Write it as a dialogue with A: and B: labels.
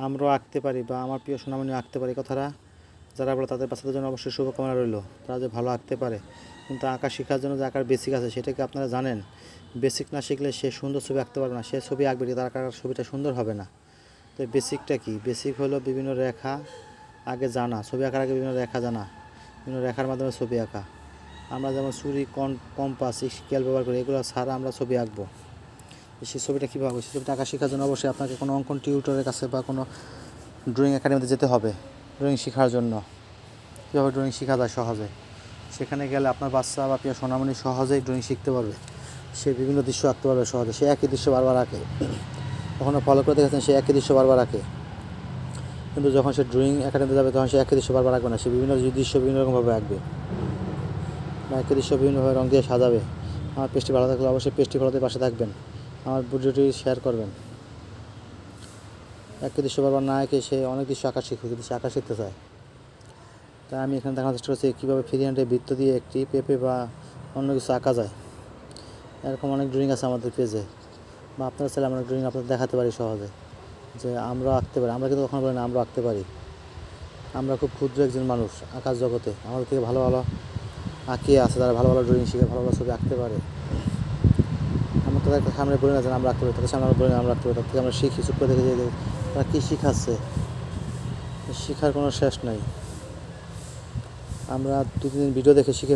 A: আমরাও আঁকতে পারি বা আমার প্রিয় সোনামণিও আঁকতে পারি, কথাটা যারা বলে তাদের বাচ্চাদের জন্য অবশ্যই শুভকামনা রইল, তারা যে ভালো আঁকতে পারে। কিন্তু আঁকা শেখার জন্য যে আঁকার বেসিক আছে সেটা কি আপনারা জানেন? বেসিক না শিখলে সে সুন্দর ছবি আঁকতে পারবে না, সে ছবি আঁকবে তার আঁকার ছবিটা সুন্দর হবে না। তো বেসিকটা কি? বেসিক হলো বিভিন্ন রেখা আগে জানা, ছবি আঁকার আগে বিভিন্ন রেখা জানা, বিভিন্ন রেখার মাধ্যমে ছবি আঁকা। আমরা যেমন ছুরি, কম্পাস, স্কেল ব্যবহার করি, এগুলো ছাড়া আমরা ছবি আঁকবো। সেই ছবিটা কীভাবে আঁকবো? সেই ছবিটা আঁকা শেখার জন্য অবশ্যই আপনাকে কোনো অঙ্কন টিউটরের কাছে বা কোনো ড্রয়িং একাডেমিতে যেতে হবে ড্রয়িং শেখার জন্য। কীভাবে ড্রয়িং শেখা যায় সহজে, সেখানে গেলে আপনার বাচ্চা বা প্রিয় সোনামণি সহজেই ড্রয়িং শিখতে পারবে। সে বিভিন্ন দৃশ্য আঁকতে পারবে সহজে। সে একই দৃশ্য বারবার আঁকে, কখনো ফলো করে দেখেছেন সে একই দৃশ্য বারবার আঁকে। কিন্তু যখন সে ড্রয়িং একাডেমিতে যাবে তখন সে একই দৃশ্য বারবার আঁকবে না, সে বিভিন্ন দৃশ্য বিভিন্ন রকমভাবে আঁকবে বা একই দৃশ্য বিভিন্নভাবে রঙ দিয়ে সাজাবে। আমার পেজটি ভালো থাকলে অবশ্যই পেজটি ফলোতে পাশে থাকবেন, আমার ভিডিওটি শেয়ার করবেন। একই দৃশ্য বারবার না এঁকে সে অনেক দৃশ্য আঁকা শিখবে, কিন্তু সে আঁকা শিখতে চায়। তাই আমি এখানে দেখানোর চেষ্টা করছি কীভাবে ফ্রি হ্যান্ডে বৃত্ত দিয়ে একটি পেঁপে বা অন্য কিছু আঁকা যায়। এরকম অনেক ড্রয়িং আছে আমাদের পেজে, বা আপনারা চাইলে আমরা ড্রয়িং আপনাদের দেখাতে পারি সহজে, যে আমরা আঁকতে পারি। আমরা কিন্তু কখনো বলি না আমরা আঁকতে পারি। আমরা খুব ক্ষুদ্র একজন মানুষ আঁকার জগতে, আমাদের থেকে ভালো ভালো আঁকিয়ে আছে, তারা ভালো ভালো ড্রয়িং শিখে ভালো ভালো ছবি আঁকতে পারে। আমরা তাদের সামনে বলি না যে আমরা আঁকতে পারি, তাদের সামনে আমরা বলি না আমরা আঁকতে পারি, তার থেকে আমরা শিখি, চুপ করে দেখে যে তারা কী শিখাচ্ছে। শেখার কোনো শেষ নাই। আমরা 2-3 দিন ভিডিও দেখে শিখে